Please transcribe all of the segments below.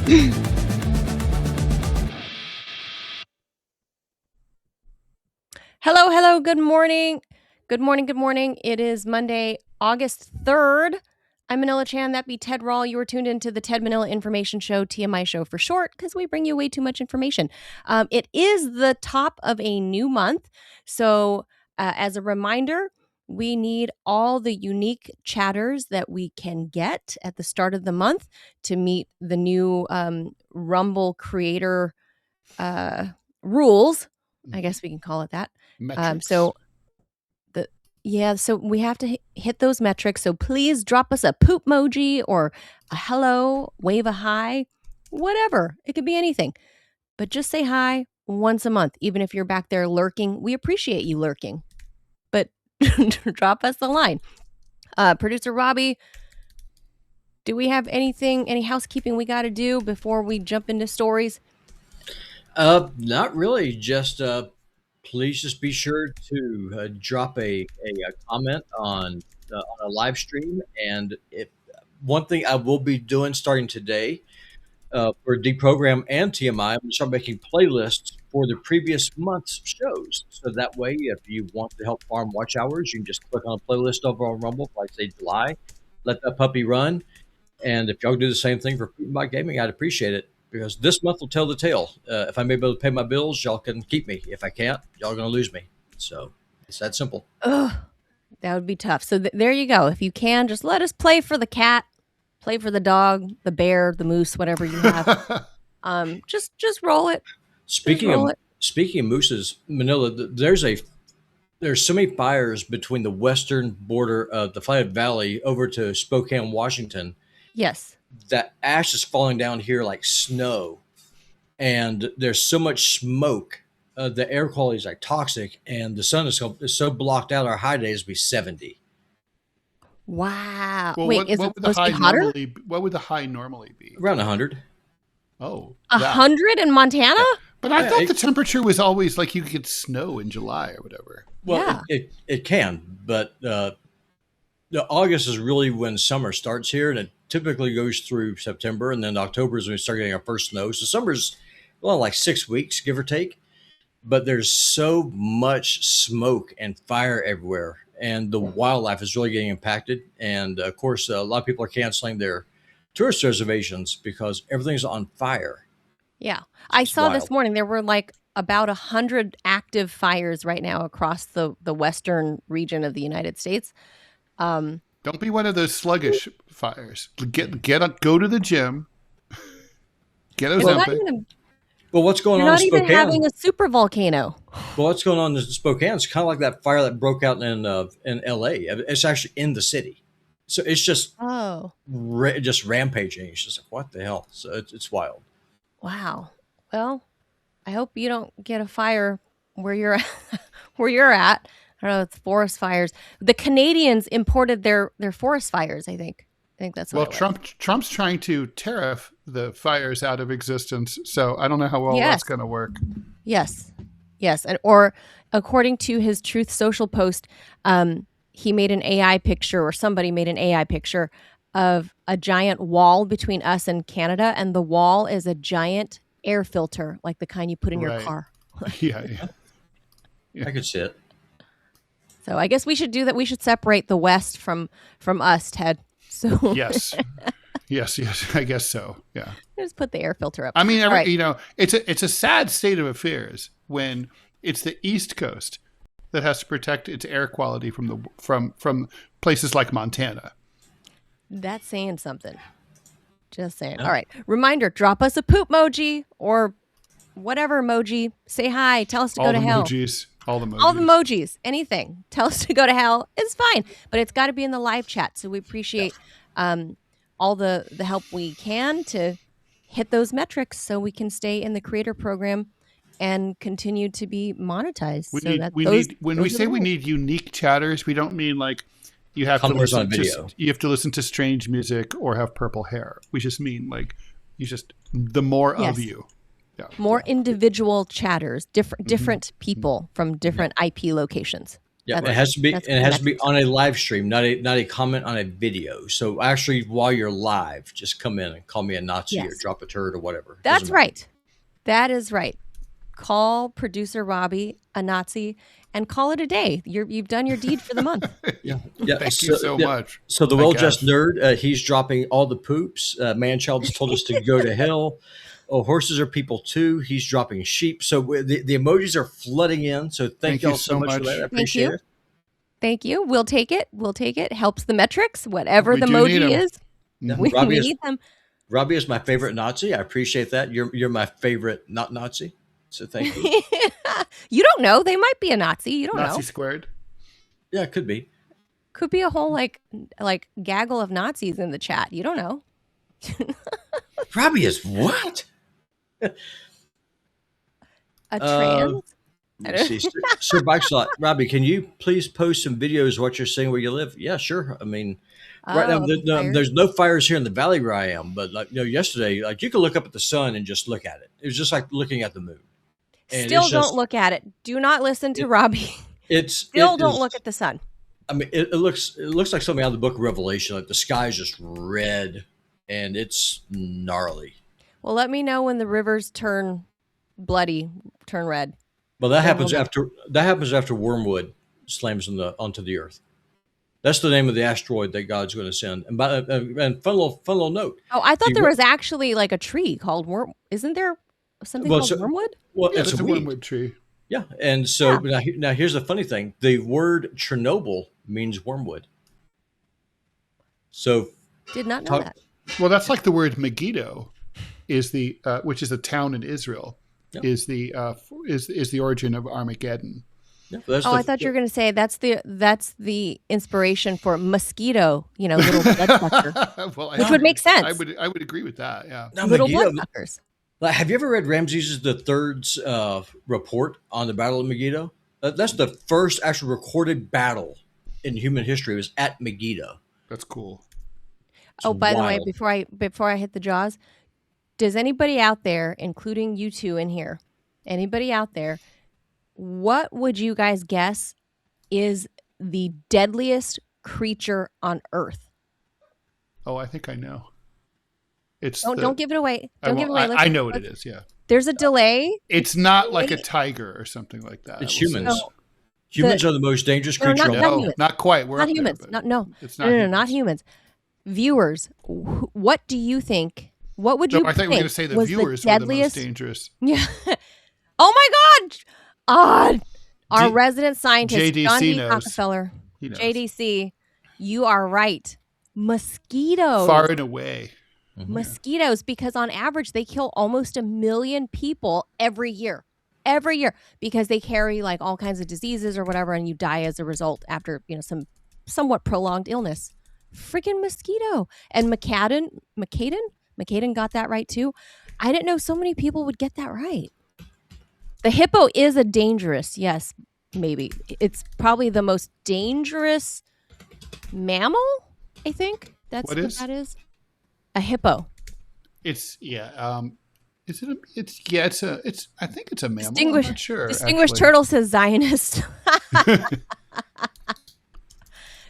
Hello, hello, good morning. Good morning, good morning. It is Monday, August 3rd. I'm Manila Chan, that be Ted Rall. You are tuned into the Ted Manila Information Show, TMI Show for short, because we bring you way too much information. It is the top of a new month. So as a reminder, we need all the unique chatters that we can get at the start of the month to meet the new Rumble creator rules. I guess we can call it that. So we have to hit those metrics. So please drop us a poop emoji or a hello, wave a hi, whatever. It could be anything. But just say hi once a month, even if you're back there lurking. We appreciate you lurking. But drop us a line. Producer Robbie, do we have any housekeeping we got to do before we jump into stories? Not really. Just please just be sure to drop a comment on a live stream. And one thing I will be doing starting today for Deprogram and TMI, I'm going to start making playlists for the previous month's shows. So that way, if you want to help farm watch hours, you can just click on a playlist over on Rumble, like say July, let that puppy run. And if y'all do the same thing for Bike Gaming, I'd appreciate it. Because this month will tell the tale. If I'm able to pay my bills, y'all can keep me. If I can't, y'all are going to lose me. So it's that simple. Ugh, that would be tough. So there you go. If you can, just let us play for the cat, play for the dog, the bear, the moose, whatever you have. Just roll it. Speaking of mooses, Manila, there's so many fires between the western border of the Flathead Valley over to Spokane, Washington. Yes. That ash is falling down here like snow, and there's so much smoke. The air quality is like toxic, and the sun is so blocked out. Our high days will be 70. Wow. Well, Wait, is it supposed to be hotter? What would the high normally be? Around 100. Oh, 100 in Montana? Yeah. But I thought the temperature was always like you could get snow in July or whatever. Well, yeah. it can, but the August is really when summer starts here, and it typically goes through September, and then October is when we start getting our first snow. So summer's like 6 weeks, give or take. But there's so much smoke and fire everywhere, and the wildlife is really getting impacted. And of course, a lot of people are canceling their tourist reservations because everything's on fire. Yeah, I saw this morning there were like about 100 active fires right now across the western region of the United States. Don't be one of those sluggish fires. Go to the gym. Get Ozempic. Well, what's going on in Spokane? You're not even having a super volcano. Well, what's going on in Spokane? It's kind of like that fire that broke out in LA. It's actually in the city. So it's just just rampaging. It's just like, what the hell? So it's wild. Wow. Well, I hope you don't get a fire where you're at. I don't know, it's forest fires. The Canadians imported their forest fires, I think. I think that's what Trump's trying to tariff the fires out of existence, so I don't know how well that's going to work. Yes. Or according to his Truth Social post, he made an AI picture, or somebody made an AI picture of a giant wall between us and Canada, and the wall is a giant air filter, like the kind you put in your car. Yeah. I could see it. So I guess we should do that. We should separate the West from us, Ted. So yes, I guess so. Yeah, just put the air filter up. I mean, it's a sad state of affairs when it's the East Coast that has to protect its air quality from places like Montana. That's saying something. Just saying. Yeah. All right. Reminder: drop us a poop emoji or whatever emoji. Say hi. Tell us to go to hell. All the emojis, anything. Tell us to go to hell. It's fine, but it's got to be in the live chat. So we appreciate all the help we can to hit those metrics so we can stay in the creator program and continue to be monetized. When we say we need unique chatters, we don't mean like you have to listen to strange music or have purple hair. We just mean like the more of you. Yeah. More individual chatters, different people from different IP locations. Yeah, it has to be, and it has to be on a live stream, not a comment on a video. So actually, while you're live, just come in and call me a Nazi or drop a turd or whatever. That's right. That is right. Call producer Robbie a Nazi and call it a day. You've done your deed for the month. Yeah. Thank you so much. So the well-dressed nerd, he's dropping all the poops. Manchild's told us to go to hell. Oh, horses are people too. He's dropping sheep. So the emojis are flooding in. So thank y'all so much for that. I appreciate it. Thank you. We'll take it. Helps the metrics, whatever the emoji is. Yeah. We need them. Robbie is my favorite Nazi. I appreciate that. You're my favorite not Nazi. So thank you. You don't know. They might be a Nazi. You don't know. Nazi squared. Yeah, it could be. Could be a whole like gaggle of Nazis in the chat. You don't know. Robbie is what? A trans? Sir Bikeslot, Robbie, can you please post some videos of what you're seeing where you live? Yeah, sure. I mean, right now there's no fires here in the valley where I am, but yesterday, you could look up at the sun and just look at it. It was just like looking at the moon. And Still don't look at it. Do not listen to Robbie. Don't look at the sun. I mean, it looks like something out of the book of Revelation. Like the sky's just red, and it's gnarly. Well, let me know when the rivers turn bloody, turn red. Well, that happens after wormwood slams onto the earth. That's the name of the asteroid that God's going to send. And fun little note. Oh, I thought there was actually like a tree called worm. Isn't there something called wormwood? Well, it's a wormwood tree. Yeah, and so now here's the funny thing: the word Chernobyl means wormwood. So, did not know that. Well, that's like the word Megiddo, which is a town in Israel. Yep. Is the origin of Armageddon. Yeah, I thought you were going to say that's the inspiration for mosquito, little bloodsucker, which would make sense. I would agree with that. Yeah, little bloodsuckers. Have you ever read Ramses III's report on the Battle of Megiddo? That's the first actual recorded battle in human history. It was at Megiddo. That's cool. By the way, before I hit the jaws. Does anybody out there, including you two in here, anybody out there, what would you guys guess is the deadliest creature on Earth? Oh, I think I know. Don't give it away. Don't give it away. I know what it is. Yeah. There's a delay. It's not like a tiger or something like that. It's humans. Humans are the most dangerous creature. Not quite. We're not humans. No. It's not. No, not humans. Viewers, what do you think? What would you? I thought you were going to say the viewers were the most dangerous. Yeah. Oh my God! Our resident scientist, JDC John D. knows. Rockefeller, JDC, you are right. Mosquitoes. Far and away. Mm-hmm. Mosquitoes, because on average they kill almost 1 million people every year. Every year, because they carry like all kinds of diseases or whatever, and you die as a result after some somewhat prolonged illness. Freaking mosquito. And McCaden got that right too. I didn't know so many people would get that right. The hippo is a dangerous, yes, maybe. It's probably the most dangerous mammal, I think. That's what that is. A hippo. I think it's a mammal. I'm not sure. Distinguished Turtle says Zionist.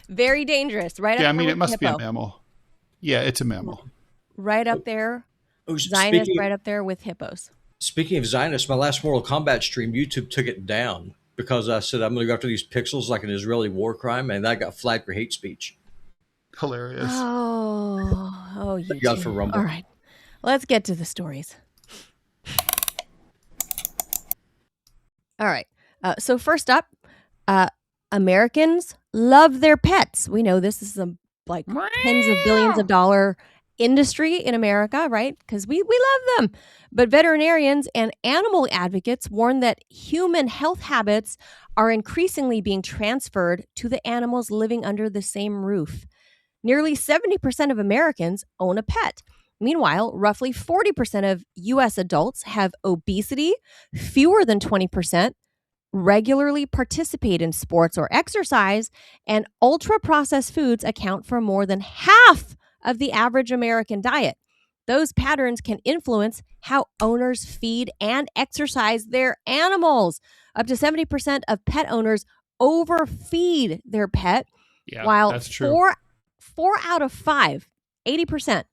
Very dangerous, right? Yeah, I mean, it must be a mammal. Yeah, it's a mammal. Right up there. Zionist right up there with hippos. Speaking of Zionists, my last Mortal Kombat stream, YouTube took it down because I said I'm going to go after these pixels like an Israeli war crime, and that got flagged for hate speech. Hilarious. Oh, you got for Rumble. All right, let's get to the stories. All right. So first up, Americans love their pets. We know this is like tens of billions of dollar industry in America, right? Because we love them. But veterinarians and animal advocates warn that human health habits are increasingly being transferred to the animals living under the same roof. Nearly 70% of Americans own a pet. Meanwhile, roughly 40% of U.S. adults have obesity, fewer than 20% regularly participate in sports or exercise, and ultra-processed foods account for more than half of the average American diet. Those patterns can influence how owners feed and exercise their animals. Up to 70% of pet owners overfeed their pet, while that's true. 4 out of 5, 80%,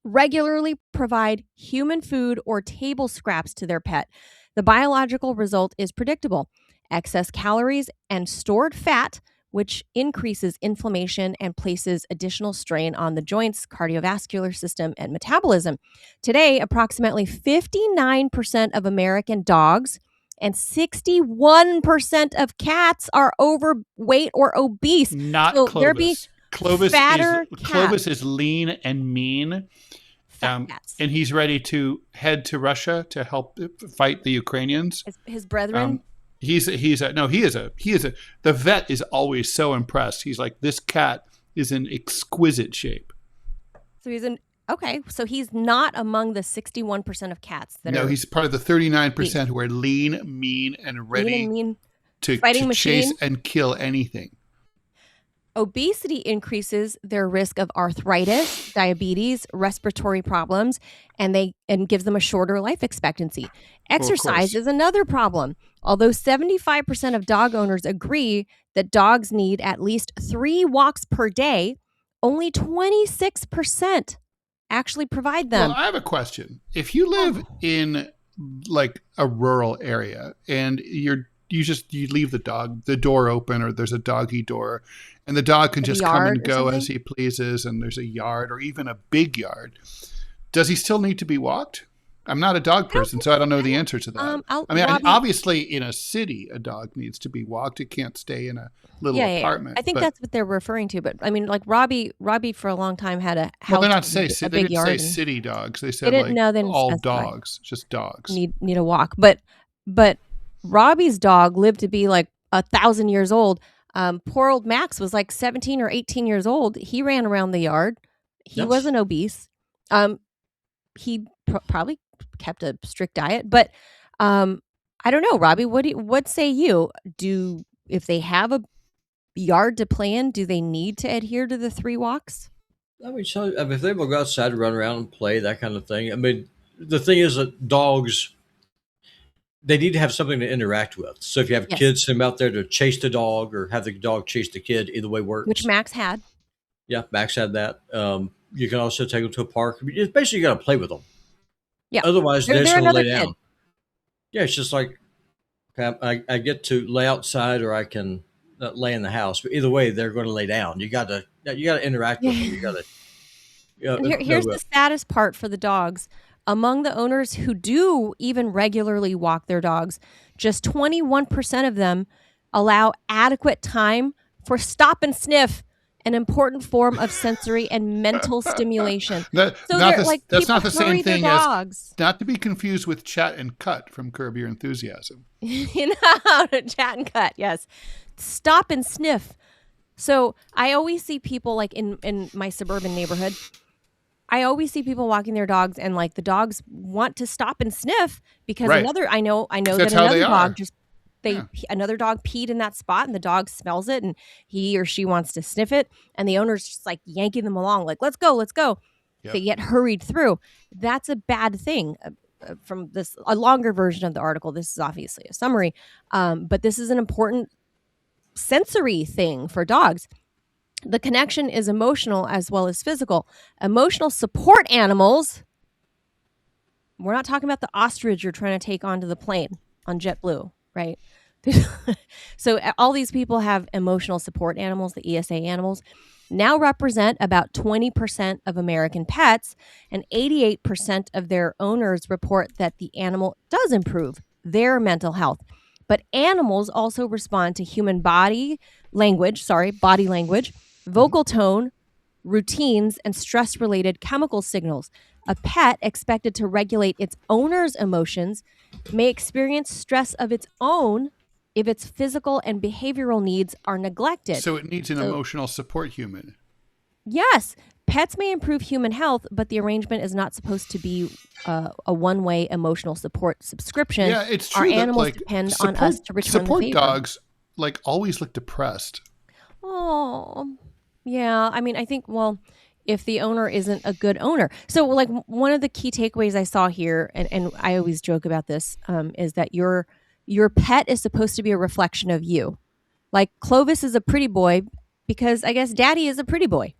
regularly provide human food or table scraps to their pet. The biological result is predictable: excess calories and stored fat, which increases inflammation and places additional strain on the joints, cardiovascular system, and metabolism. Today, approximately 59% of American dogs and 61% of cats are overweight or obese. Not so Clovis. There be Clovis is lean and mean. Cats. And he's ready to head to Russia to help fight the Ukrainians. His brethren. The vet is always so impressed. He's like, this cat is in exquisite shape. So he's not among the 61% of cats that are. No, he's part of the 39% who are lean, mean, and ready to chase and kill anything. Obesity increases their risk of arthritis, diabetes, respiratory problems, and gives them a shorter life expectancy. Exercise is another problem. Although 75% of dog owners agree that dogs need at least 3 walks per day, only 26% actually provide them. Well, I have a question. If you live in like a rural area and you leave the door open, or there's a doggy door, and the dog can just come and go as he pleases, and there's a yard or even a big yard, does he still need to be walked? I'm not a dog person, so I don't know the answer to that. Obviously in a city, a dog needs to be walked. It can't stay in a little apartment. I think that's what they're referring to. But I mean, like Robbie for a long time had a house. Well, they're not saying they didn't say city dogs. They said all dogs, just dogs need a walk. But Robbie's dog lived to be like 1,000 years old. Poor old Max was like 17 or 18 years old. He ran around the yard. He wasn't obese. He probably kept a strict diet, but I don't know, Robbie. What say you? If they have a yard to play in, do they need to adhere to the 3 walks? If they will go outside to run around and play, that kind of thing. I mean, the thing is that dogs, they need to have something to interact with. So if you have kids, send them out there to chase the dog or have the dog chase the kid. Either way works. Which Max had. Yeah, Max had that. You can also take them to a park. It's basically, you got to play with them. Yeah. Otherwise, they're just going to lay down. Yeah, it's just like, okay, I get to lay outside, or I can lay in the house. But either way, they're going to lay down. You got to interact with them. You got to. Here's the saddest part for the dogs. Among the owners who do even regularly walk their dogs, just 21% of them allow adequate time for stop and sniff, an important form of sensory and mental stimulation. That's not the same thing as, not to be confused with chat and cut from Curb Your Enthusiasm. Chat and cut, yes. Stop and sniff. So I always see people like in my suburban neighborhood, I always see people walking their dogs, and like the dogs want to stop and sniff because I know that another dog another dog peed in that spot, and the dog smells it, and he or she wants to sniff it, and the owner's just like yanking them along, like, let's go. Yep. They get hurried through. That's a bad thing. From a longer version of the article, this is obviously a summary, but this is an important sensory thing for dogs. The connection is emotional as well as physical. Emotional support animals, we're not talking about the ostrich you're trying to take onto the plane on JetBlue, right? So all these people have emotional support animals, the ESA animals, now represent about 20% of American pets, and 88% of their owners report that the animal does improve their mental health. But animals also respond to human body language, vocal tone, routines, and stress-related chemical signals. A pet expected to regulate its owner's emotions may experience stress of its own if its physical and behavioral needs are neglected. So it needs an emotional support human. Yes. Pets may improve human health, but the arrangement is not supposed to be a one-way emotional support subscription. Yeah, it's true. Our animals depend on us to return the favor. Support dogs always look depressed. Oh, yeah. I mean, I think, if the owner isn't a good owner. So one of the key takeaways I saw here, and I always joke about this, is that your pet is supposed to be a reflection of you. Like Clovis is a pretty boy because I guess Daddy is a pretty boy.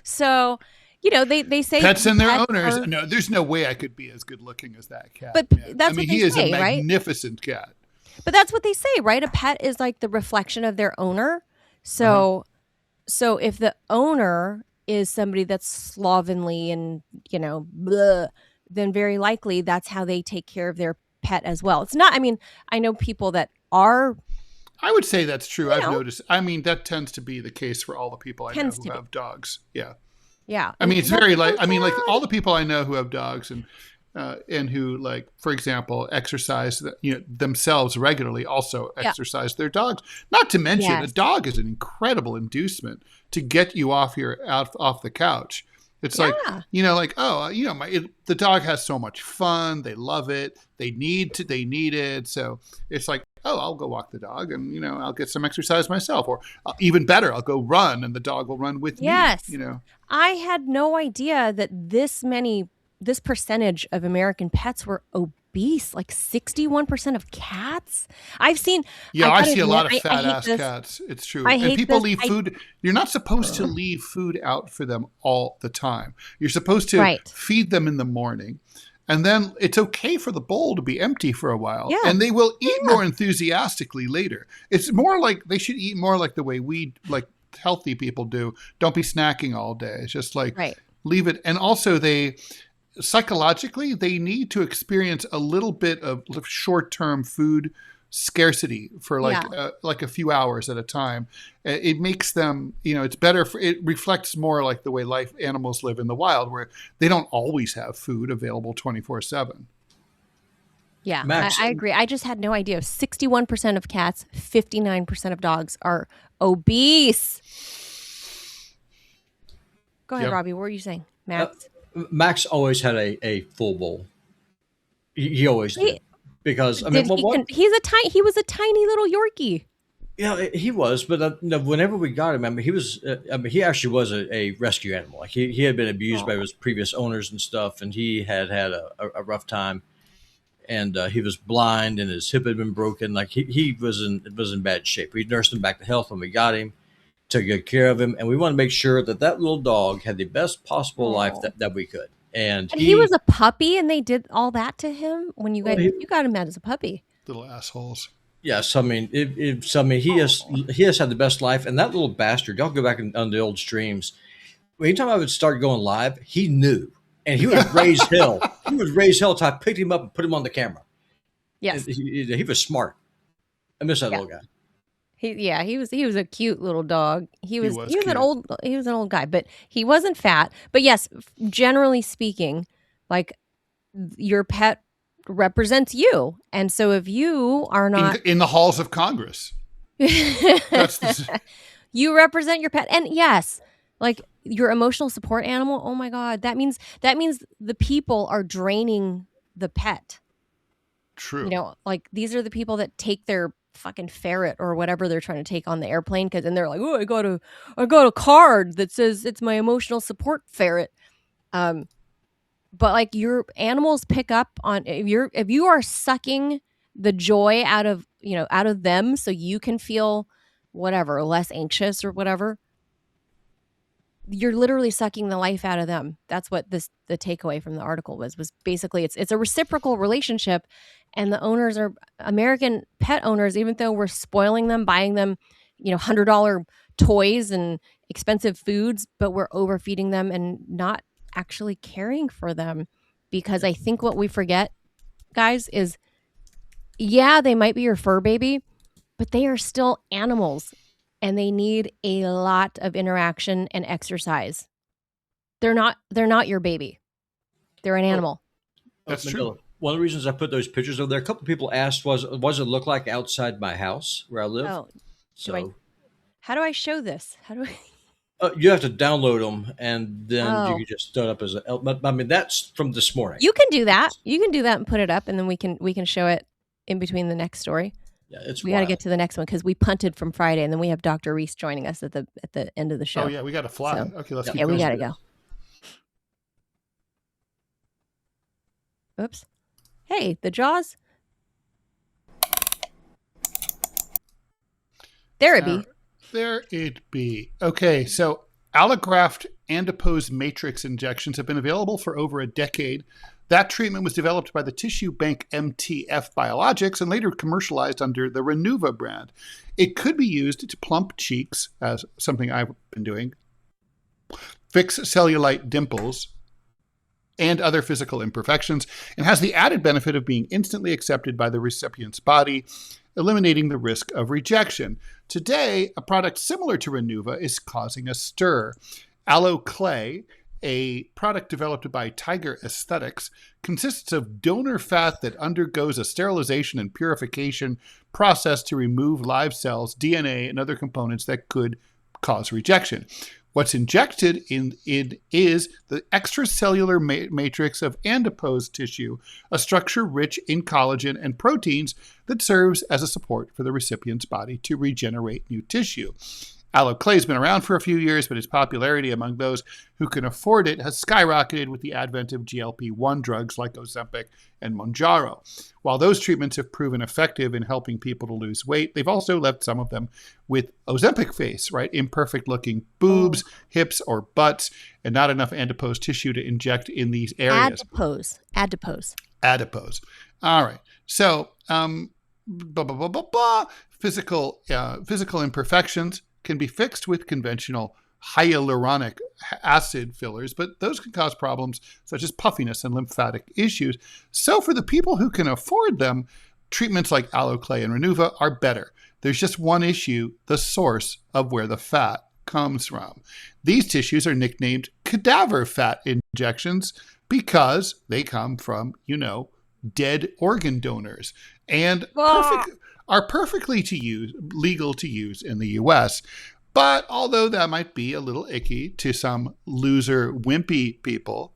So, they say pets and their owners. are, No, there's no way I could be as good looking as that cat. but Man. that's I mean, what they he is say, a right? magnificent cat. But that's what they say, right? A pet is like the reflection of their owner. So, so if the owner is somebody that's slovenly and, blah, then very likely that's how they take care of their pet as well. It's not, I mean, I know people that are. I would say that's true. I've noticed. I mean, that tends to be the case for all the people I know who have dogs. Yeah. Yeah. I mean, it's very like, I mean, like all the people I know who have dogs and who, like, for example, exercise, themselves regularly also exercise their dogs. Not to mention, a dog is an incredible inducement to get you off the couch. It's like, the dog has so much fun. They love it. They need it. So it's like, oh, I'll go walk the dog and, I'll get some exercise myself. Or even better, I'll go run and the dog will run with me. Yes. I had no idea that this percentage of American pets were obese, like 61% of cats. I've seen. Yeah, I see a lot of fat ass cats. It's true. And people leave food. You're not supposed to leave food out for them all the time. You're supposed to feed them in the morning. And then it's okay for the bowl to be empty for a while. Yeah. And they will eat more enthusiastically later. It's more like they should eat more like the way we, like healthy people do. Don't be snacking all day. It's just like leave it. And also psychologically, they need to experience a little bit of short-term food scarcity for like a few hours at a time. It makes them, it's better it reflects more like the way animals live in the wild, where they don't always have food available 24/7. Yeah, I agree. I just had no idea. 61% of cats, 59% of dogs are obese. Go ahead, Robbie. What were you saying? Max? Max always had a full bowl. He always did. Because I mean, he was a tiny little Yorkie. Yeah, he was. But whenever we got him, I mean, he actually was a rescue animal. Like he had been abused by his previous owners and stuff, and he had a rough time, and he was blind, and his hip had been broken. Like he was in bad shape. We nursed him back to health when we got him, took good care of him, and we wanted to make sure that little dog had the best possible life that we could. And he was a puppy, and they did all that to him when you got him out as a puppy. Little assholes. Yes, I mean, he has had the best life, and that little bastard. Y'all go back on the old streams. Anytime I would start going live, he knew, and he would raise hell. He would raise hell until I picked him up and put him on the camera. Yes, he was smart. I miss that little guy. He was a cute little dog. He was an old guy, but he wasn't fat. But yes, generally speaking, like your pet represents you, and so if you are not in the halls of Congress, you represent your pet. And yes, like your emotional support animal. Oh my God, that means the people are draining the pet. True. Like these are the people that take their fucking ferret or whatever they're trying to take on the airplane, because then they're like, oh, I got a card that says it's my emotional support ferret. But like your animals pick up on if you are sucking the joy out of them so you can feel whatever, less anxious or whatever, you're literally sucking the life out of them. That's what the takeaway from the article was basically it's a reciprocal relationship. And the owners are American pet owners, even though we're spoiling them, buying them, $100 toys and expensive foods, but we're overfeeding them and not actually caring for them. Because I think what we forget, guys, is they might be your fur baby, but they are still animals and they need a lot of interaction and exercise. They're not your baby. They're an animal. That's true. One of the reasons I put those pictures over there, a couple of people asked, what does it look like outside my house where I live? Oh, how do I show this? How do I? You have to download them, and then you can just throw it up as I mean, that's from this morning. You can do that. You can do that and put it up, and then we can show it in between the next story. Yeah, we got to get to the next one because we punted from Friday, and then we have Dr. Reese joining us at the end of the show. Oh yeah, we got to fly. So, okay, let's keep going. We got to go. Oops. Hey, the jaws. There it be. There it be. Okay, so allograft adipose matrix injections have been available for over a decade. That treatment was developed by the tissue bank MTF Biologics and later commercialized under the Renuva brand. It could be used to plump cheeks, as something I've been doing, fix cellulite dimples, and other physical imperfections, and has the added benefit of being instantly accepted by the recipient's body, eliminating the risk of rejection. Today, a product similar to Renuva is causing a stir. AlloClae, a product developed by Tiger Aesthetics, consists of donor fat that undergoes a sterilization and purification process to remove live cells, DNA, and other components that could cause rejection. What's injected in is the extracellular matrix of adipose tissue, a structure rich in collagen and proteins that serves as a support for the recipient's body to regenerate new tissue. AlloClae has been around for a few years, but its popularity among those who can afford it has skyrocketed with the advent of GLP-1 drugs like Ozempic and Mounjaro. While those treatments have proven effective in helping people to lose weight, they've also left some of them with Ozempic face, right? Imperfect-looking boobs, hips, or butts, and not enough adipose tissue to inject in these areas. Adipose. All right. So, physical imperfections can be fixed with conventional hyaluronic acid fillers, but those can cause problems such as puffiness and lymphatic issues. So for the people who can afford them, treatments like AlloClae and Renuva are better. There's just one issue: the source of where the fat comes from. These tissues are nicknamed cadaver fat injections because they come from, dead organ donors and are perfectly legal to use in the U.S. But although that might be a little icky to some loser, wimpy people,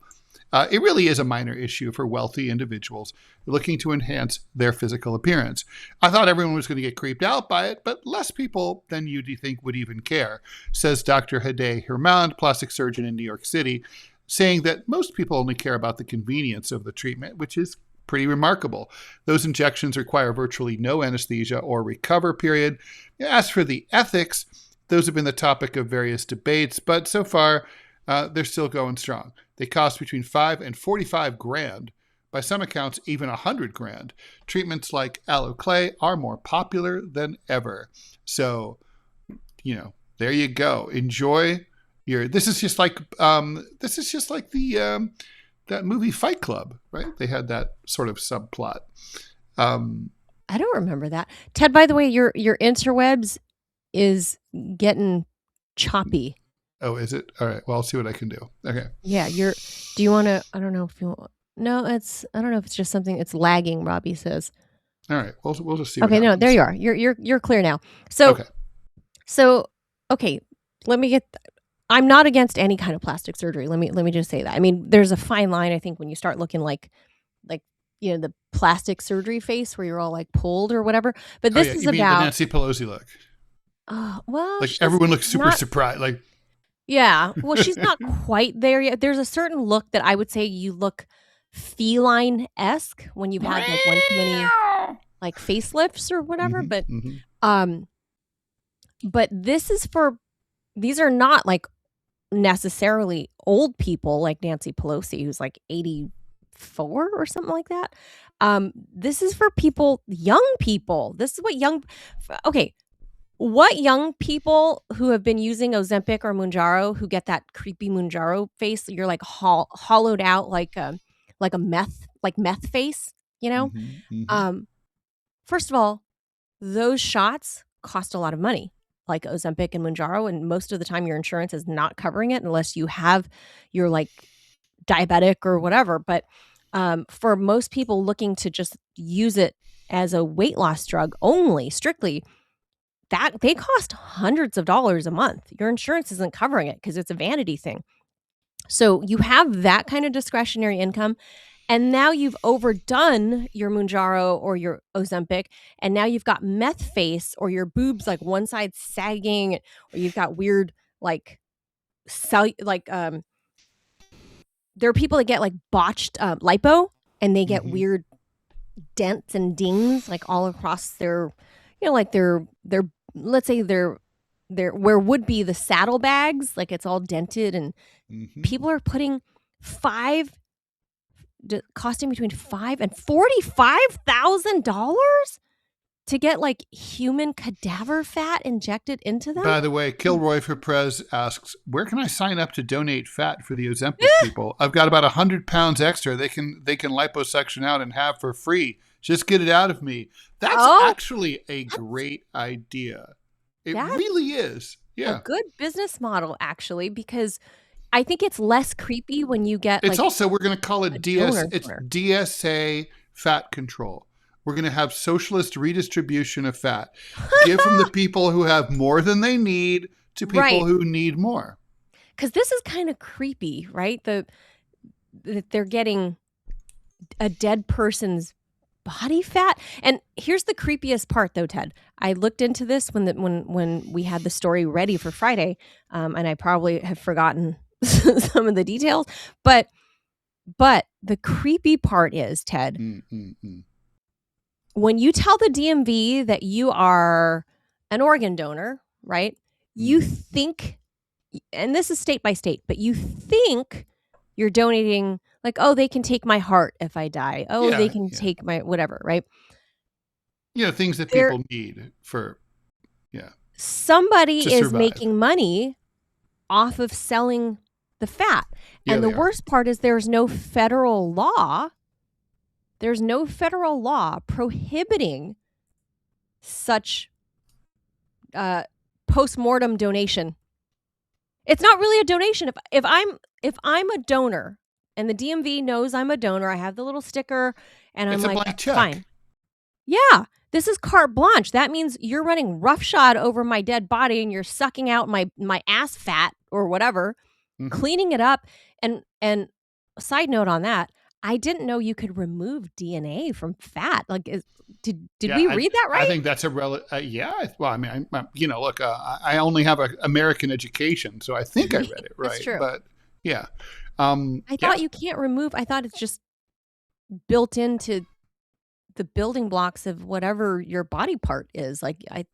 it really is a minor issue for wealthy individuals looking to enhance their physical appearance. I thought everyone was going to get creeped out by it, but less people than you'd think would even care, says Dr. Hade Hermand, plastic surgeon in New York City, saying that most people only care about the convenience of the treatment, which is pretty remarkable. Those injections require virtually no anesthesia or recover period. As for the ethics, those have been the topic of various debates, but so far they're still going strong. They cost between $5 and $45 grand. By some accounts, even $100 grand. Treatments like AlloClae are more popular than ever. So, there you go. Enjoy your. This is just like the. That movie Fight Club, right? They had that sort of subplot. I don't remember that. Ted, by the way, your interwebs is getting choppy. Oh, is it? All right. Well, I'll see what I can do. Okay. Yeah. Do you want to, I don't know if you, no, I don't know if it's just something, it's lagging, Robbie says. All right. We'll just see. Okay. No, there you are. You're clear now. So, okay. Let me get, I'm not against any kind of plastic surgery. Let me just say that. I mean, there's a fine line, I think, when you start looking like the plastic surgery face where you're all like pulled or whatever. But this is you mean about the Nancy Pelosi look. Well, like everyone looks super surprised. Like, yeah. Well, she's not quite there yet. There's a certain look that I would say you look feline-esque when you've had like one too many like facelifts or whatever. But these are not like necessarily old people like Nancy Pelosi, who's like 84 or something like that. This is for young people. This is what young people who have been using Ozempic or Mounjaro, who get that creepy Mounjaro face, you're like hollowed out like a meth face, First of all, those shots cost a lot of money, like Ozempic and Mounjaro, and most of the time your insurance is not covering it unless you're like diabetic or whatever. But for most people looking to just use it as a weight loss drug only, strictly, that they cost hundreds of dollars a month. Your insurance isn't covering it because it's a vanity thing. So you have that kind of discretionary income. And now you've overdone your Mounjaro or your Ozempic, and now you've got meth face or your boobs like one side sagging, or you've got weird there are people that get like botched lipo, and they get weird dents and dings like all across their, like their let's say they're where would be the saddlebags, like it's all dented, and people are putting costing between $5,000 and $45,000 to get like human cadaver fat injected into them. By the way, Kilroy for Prez asks, where can I sign up to donate fat for the Ozempic people? I've got about 100 pounds extra. They can liposuction out and have for free. Just get it out of me. That's actually a great idea. It really is. Yeah. A good business model, actually, because I think it's less creepy when you get. It's also, we're going to call it DSA fat control. We're going to have socialist redistribution of fat. Give from the people who have more than they need to people who need more. Because this is kind of creepy, right? That they're getting a dead person's body fat. And here's the creepiest part, though, Ted. I looked into this when we had the story ready for Friday, and I probably have forgotten some of the details. But the creepy part is, Ted, when you tell the DMV that you are an organ donor, right? You think, and this is state by state, but you think you're donating, like, oh, they can take my heart if I die. Oh, they can take my whatever, right? Things that people need for, somebody is making money off of selling the fat. And the worst part is there's no federal law. There's no federal law prohibiting such post-mortem donation. It's not really a donation. If I'm a donor and the DMV knows I'm a donor, I have the little sticker and I'm like, fine. Yeah, this is carte blanche. That means you're running roughshod over my dead body and you're sucking out my ass fat or whatever, cleaning it up. And side note on that, I didn't know you could remove DNA from fat. Like, did we read that right? I think that's well, I mean, look, I only have an American education, so I think I read it right. That's true. But I thought you can't remove. I thought it's just built into the building blocks of whatever your body part is. Like, I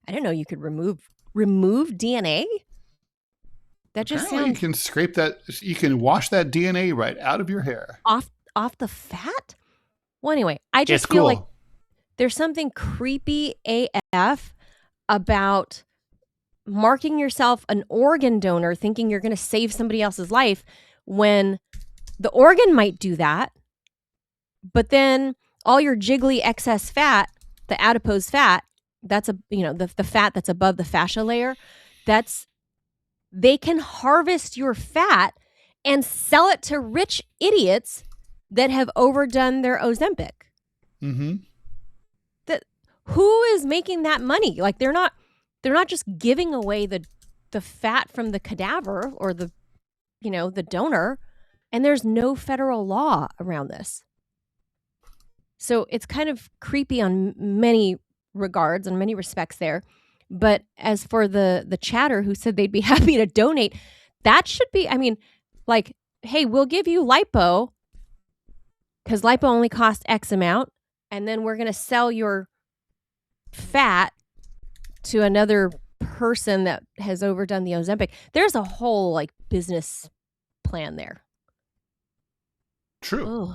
didn't know you could remove DNA. That just sounds. You can scrape that. You can wash that DNA right out of your hair. Off the fat? Well, anyway, I just feel like there's something creepy AF about marking yourself an organ donor thinking you're going to save somebody else's life when the organ might do that, but then all your jiggly excess fat, the adipose fat, that's the fat that's above the fascia layer, they can harvest your fat and sell it to rich idiots that have overdone their Ozempic. Who is making that money? Like, they're not just giving away the fat from the cadaver or the donor, and there's no federal law around this. So it's kind of creepy on many regards, in many respects there. But as for the chatter who said they'd be happy to donate, that should be, I mean, like, hey, we'll give you lipo because lipo only costs X amount, and then we're going to sell your fat to another person that has overdone the Ozempic. There's a whole like business plan there. True.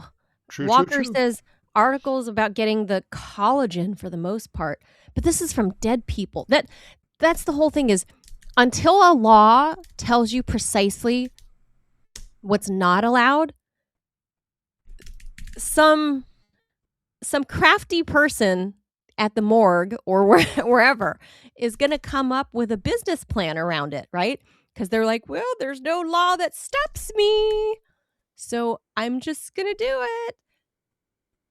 Walker says articles about getting the collagen for the most part, but this is from dead people. That's the whole thing, is until a law tells you precisely what's not allowed, some crafty person at the morgue or wherever is going to come up with a business plan around it, right? Because they're like, well, there's no law that stops me, so I'm just going to do it.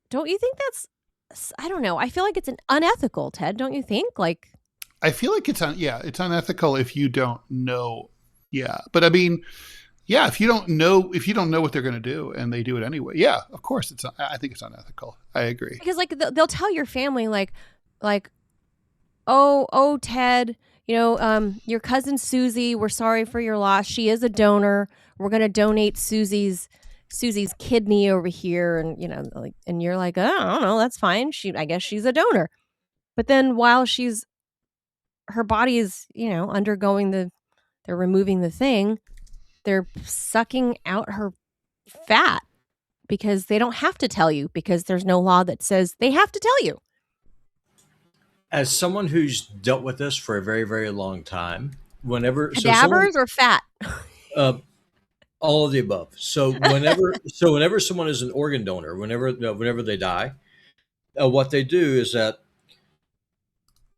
Don't you think that's, I don't know. I feel like it's unethical, Ted. Don't you think? Like, I feel like it's unethical if you don't know. Yeah. But I mean, yeah, if you don't know what they're going to do and they do it anyway. Yeah, of course I think it's unethical. I agree. Because like they'll tell your family like, oh, Ted, your cousin Susie, we're sorry for your loss. She is a donor. We're going to donate Susie's kidney over here, and and you're like, oh, I don't know, that's fine. I guess she's a donor. But then while she's her body is, undergoing they're removing the thing. They're sucking out her fat because they don't have to tell you, because there's no law that says they have to tell you. As someone who's dealt with this for a very, very long time, Cadavers or fat? All of the above. So whenever someone is an organ donor, whenever they die, what they do is that.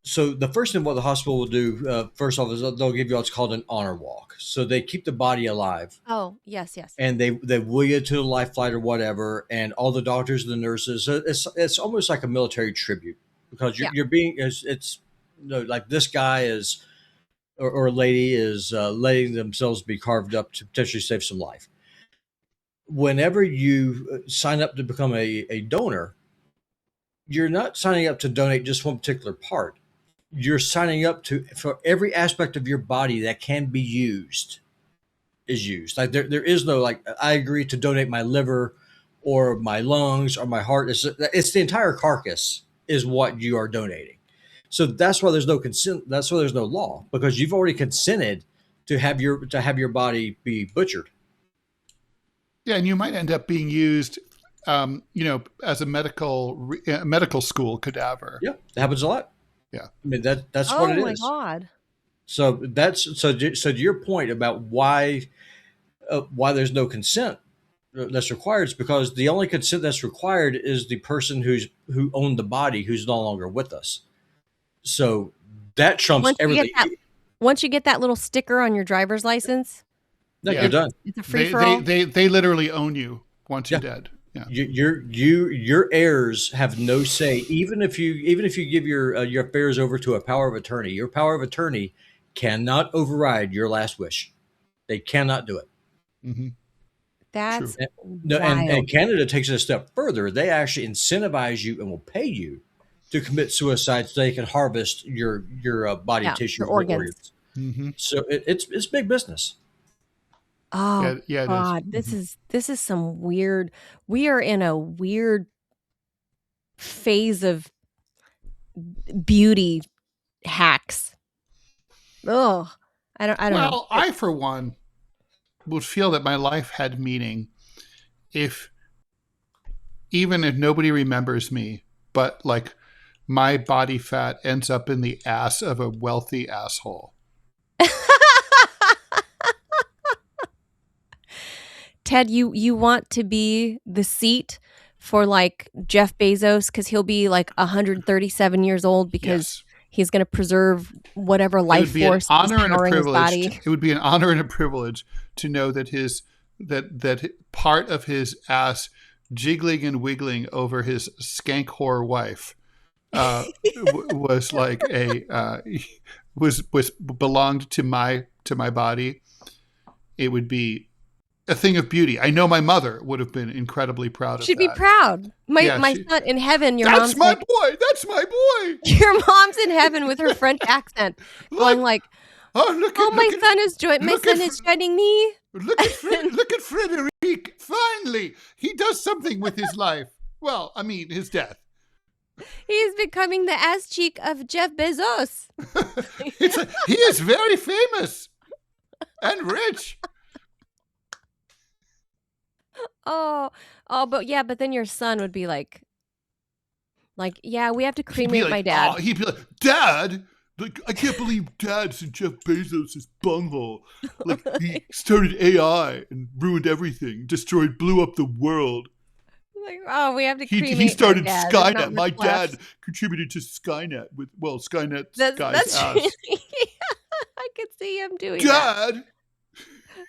So the first thing what the hospital will do, first off, is they'll give you what's called an honor walk. So they keep the body alive. Oh, yes. And they wheel you to the life flight or whatever, and all the doctors and the nurses. So it's almost like a military tribute, because you're being it's like this guy is or lady is letting themselves be carved up to potentially save some life. Whenever you sign up to become a donor, you're not signing up to donate just one particular part. You're signing up for every aspect of your body that can be used is used. Like there is no like, I agree to donate my liver or my lungs or my heart. It's the entire carcass is what you are donating. So that's why there's no consent. That's why there's no law, because you've already consented to have your body be butchered. Yeah, and you might end up being used, as a medical school cadaver. Yeah, it happens a lot. Yeah, I mean that's what it is. Oh my God! So to your point about why there's no consent that's required is because the only consent that's required is the person who owned the body who's no longer with us. So that trumps everything. Once you get that little sticker on your driver's license, you're done. It's a free for all. They literally own you once you're dead. Yeah. Your heirs have no say. Even if you give your affairs over to a power of attorney, your power of attorney cannot override your last wish. They cannot do it. Mm-hmm. That's and Canada takes it a step further. They actually incentivize you and will pay you to commit suicide so they can harvest your body tissue, your organs. Mm-hmm. So it's big business. Oh yeah, God, this is some weird. We are in a weird phase of beauty hacks. Oh, I don't know. Well, I for one would feel that my life had meaning even if nobody remembers me, but like my body fat ends up in the ass of a wealthy asshole. Ted, you want to be the seat for like Jeff Bezos, because he'll be like 137 years old because he's going to preserve whatever life force is powering his body. It would be an honor and a privilege to know that that part of his ass jiggling and wiggling over his skank whore wife was like was belonged to my body. It would be a thing of beauty. I know my mother would have been incredibly proud of that. She'd be proud. My son in heaven, that's my boy. That's my boy. Your mom's in heaven with her French accent, going like, my son is joining me. Look at Frederic. Finally, he does something with his life. Well, I mean, his death. He's becoming the ass cheek of Jeff Bezos. He is very famous and rich. But then your son would be like, yeah, we have to cremate my dad. He'd be like, Dad? Like, I can't believe Dad's in Jeff Bezos' bunghole. Like, he started AI and ruined everything, blew up the world. Like, we have to cremate He started my dad. Skynet. My dad contributed to Skynet Skynet's guy's ass. I could see him doing Dad!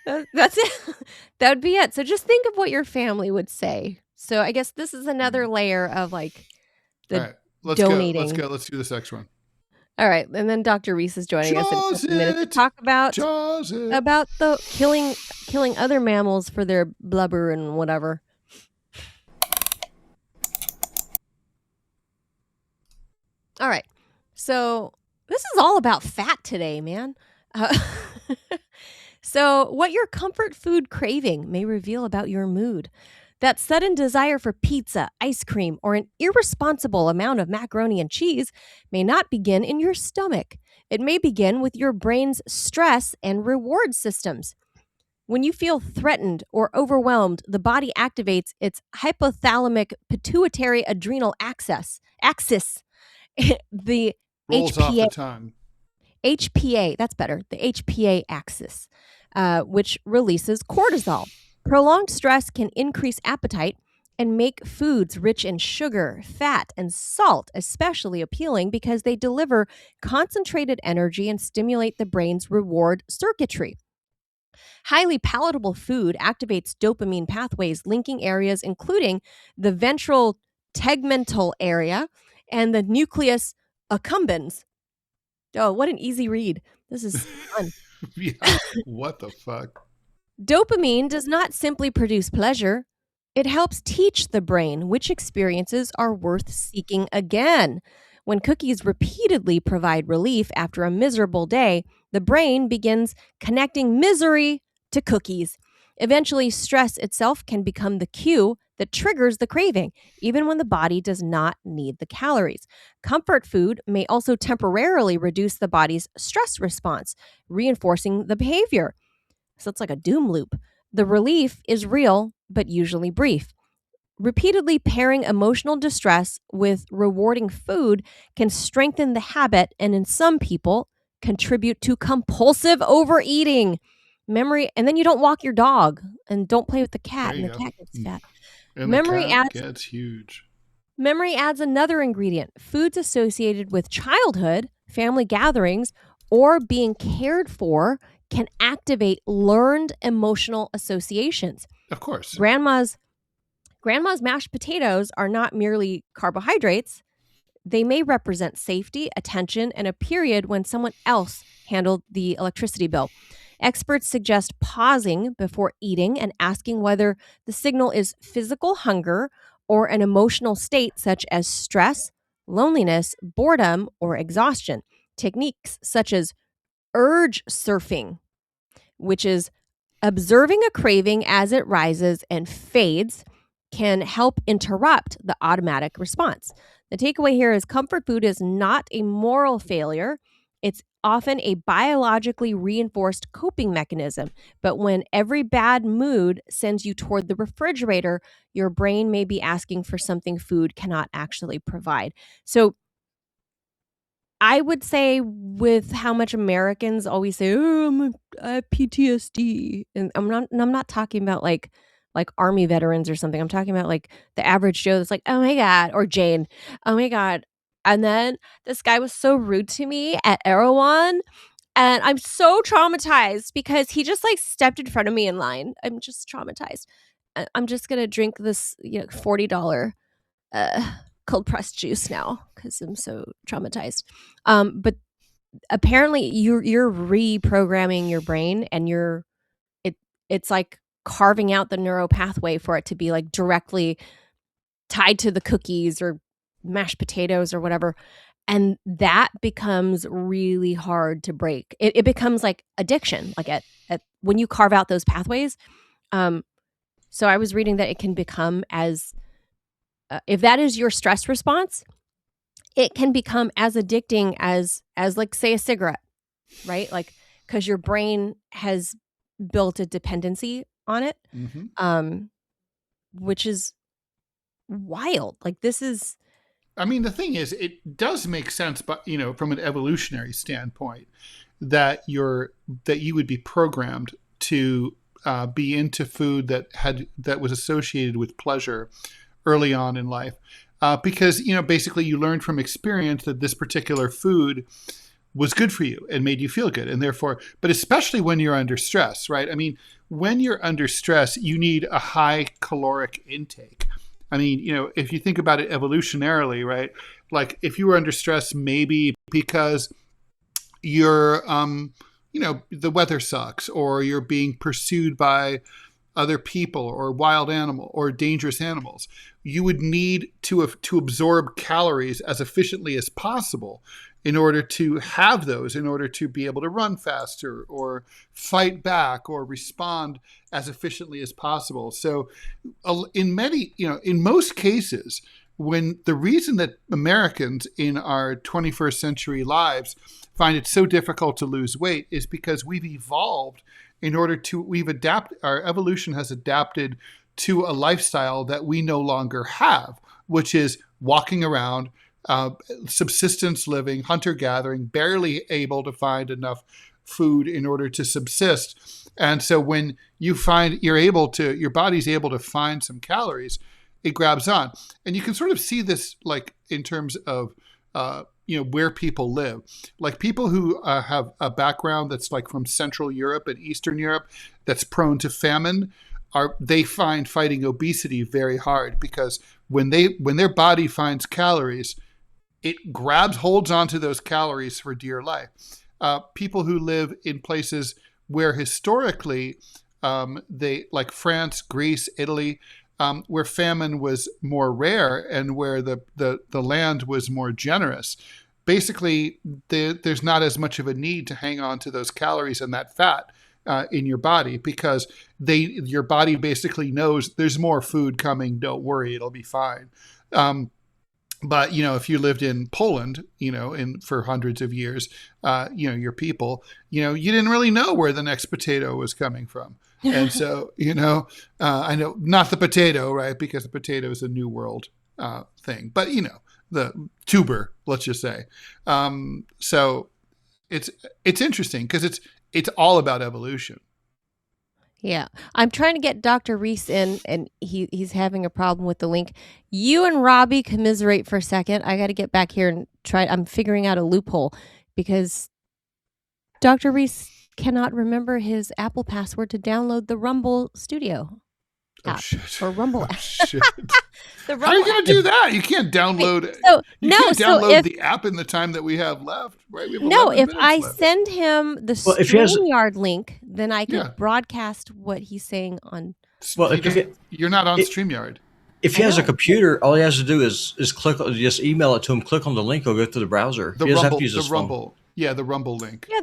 That's it. That would be it. So just think of what your family would say. So I guess this is another layer of like the donating. Let's do this next one. All right, and then Dr. Reese is joining us in just a minute to talk about the killing other mammals for their blubber and whatever. All right, so this is all about fat today, man. So what your comfort food craving may reveal about your mood. That sudden desire for pizza, ice cream, or an irresponsible amount of macaroni and cheese may not begin in your stomach. It may begin with your brain's stress and reward systems. When you feel threatened or overwhelmed, the body activates its hypothalamic pituitary adrenal axis, the Rolls off the tongue. HPA, that's better, the HPA axis, which releases cortisol. Prolonged stress can increase appetite and make foods rich in sugar, fat, and salt especially appealing because they deliver concentrated energy and stimulate the brain's reward circuitry. Highly palatable food activates dopamine pathways linking areas including the ventral tegmental area and the nucleus accumbens. Oh, what an easy read. This is fun. Yeah, what the fuck? Dopamine does not simply produce pleasure. It helps teach the brain which experiences are worth seeking again. When cookies repeatedly provide relief after a miserable day, the brain begins connecting misery to cookies. Eventually, stress itself can become the cue that triggers the craving, even when the body does not need the calories. Comfort food may also temporarily reduce the body's stress response, reinforcing the behavior. So it's like a doom loop. The relief is real, but usually brief. Repeatedly pairing emotional distress with rewarding food can strengthen the habit and, in some people, contribute to compulsive overeating. Memory, and then you don't walk your dog and don't play with the cat, and the cat gets fat. And the cat gets huge. Memory adds another ingredient. Foods associated with childhood, family gatherings, or being cared for can activate learned emotional associations. Of course. Grandma's mashed potatoes are not merely carbohydrates. They may represent safety, attention, and a period when someone else handled the electricity bill. Experts suggest pausing before eating and asking whether the signal is physical hunger or an emotional state such as stress, loneliness, boredom, or exhaustion. Techniques such as urge surfing, which is observing a craving as it rises and fades, can help interrupt the automatic response. The takeaway here is comfort food is not a moral failure. It's often a biologically reinforced coping mechanism. But when every bad mood sends you toward the refrigerator, your brain may be asking for something food cannot actually provide. So I would say with how much Americans always say, "Oh, I have PTSD," and I'm not talking about like Army veterans or something. I'm talking about like the average Joe that's like, "Oh my God," or Jane, "Oh my God." And then this guy was so rude to me at Erewhon, and I'm so traumatized because he just like stepped in front of me in line. I'm just traumatized. I'm just gonna drink this, $40 cold pressed juice now because I'm so traumatized. But apparently, you're reprogramming your brain, and it's like carving out the neural pathway for it to be like directly tied to the cookies or mashed potatoes or whatever. And that becomes really hard to break. It becomes like addiction, like at when you carve out those pathways. So I was reading that it can become as, if that is your stress response, it can become as addicting as like, say, a cigarette, right? Like, because your brain has built a dependency on it, which is wild. Like, this is... I mean, the thing is, it does make sense, but from an evolutionary standpoint, that you would be programmed to be into food that was associated with pleasure early on in life, because basically you learned from experience that this particular food was good for you and made you feel good, and therefore, but especially when you're under stress, right? I mean, when you're under stress, you need a high caloric intake. I mean, if you think about it evolutionarily, right? Like if you were under stress, maybe because you're, the weather sucks, or you're being pursued by other people or wild animal or dangerous animals, you would need to absorb calories as efficiently as possible in order to have those, in order to be able to run faster or fight back or respond as efficiently as possible. So in most cases, when the reason that Americans in our 21st century lives find it so difficult to lose weight is because we've evolved our evolution has adapted to a lifestyle that we no longer have, which is walking around, subsistence living, hunter-gathering, barely able to find enough food in order to subsist. And so when you find your body's able to find some calories, it grabs on. And you can sort of see this like in terms of where people live. Like people who have a background that's like from Central Europe and Eastern Europe that's prone to famine, they find fighting obesity very hard, because when their body finds calories, it holds onto those calories for dear life. People who live in places where historically they, like France, Greece, Italy, where famine was more rare and where the land was more generous, basically there's not as much of a need to hang on to those calories and that fat in your body, because your body basically knows there's more food coming. Don't worry, it'll be fine. But if you lived in Poland, for hundreds of years, your people, you didn't really know where the next potato was coming from. And so, I know not the potato, right? Because the potato is a New World thing, but the tuber, let's just say. So it's interesting because it's all about evolution. Yeah. I'm trying to get Dr. Reese in, and he's having a problem with the link. You and Robbie commiserate for a second. I got to get back here and try. I'm figuring out a loophole because Dr. Reese cannot remember his Apple password to download the Rumble Studio app. Oh, shit. Or Rumble app. Shit. The Rumble How are you going to do that? You can't download the app in the time that we have left, right? If I send him the StreamYard link, then I can broadcast what he's saying on. Well, you're not on StreamYard. If he has a computer, all he has to do is just email it to him, click on the link, he'll go through the browser. He doesn't have to use his phone. Yeah, the Rumble link. Yeah,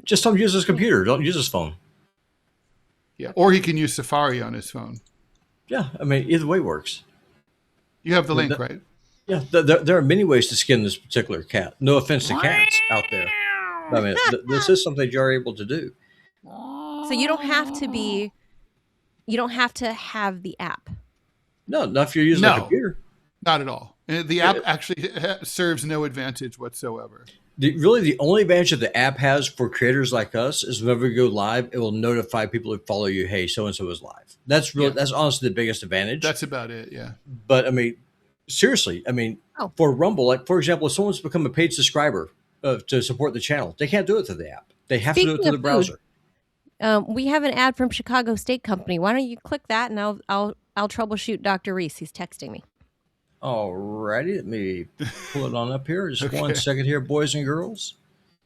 just don't use his computer. Don't use his phone. Yeah, or he can use Safari on his phone. Yeah, I mean, either way works. You have the link, right? Yeah, there are many ways to skin this particular cat. No offense to cats out there. I mean, this is something you're able to do. So you don't have to have the app. No, not if you're using a computer. Not at all. And the app actually serves no advantage whatsoever. The only advantage that the app has for creators like us is whenever you go live, it will notify people who follow you, hey, so-and-so is live. That's honestly the biggest advantage. That's about it, yeah. But, I mean, seriously, for Rumble, like, for example, if someone's become a paid subscriber to support the channel, they can't do it through the app. They have to do it through the browser. We have an ad from Chicago Steak Company. Why don't you click that, and I'll troubleshoot Dr. Reese. He's texting me. All righty, let me pull it on up here. Just 1 second here, boys and girls.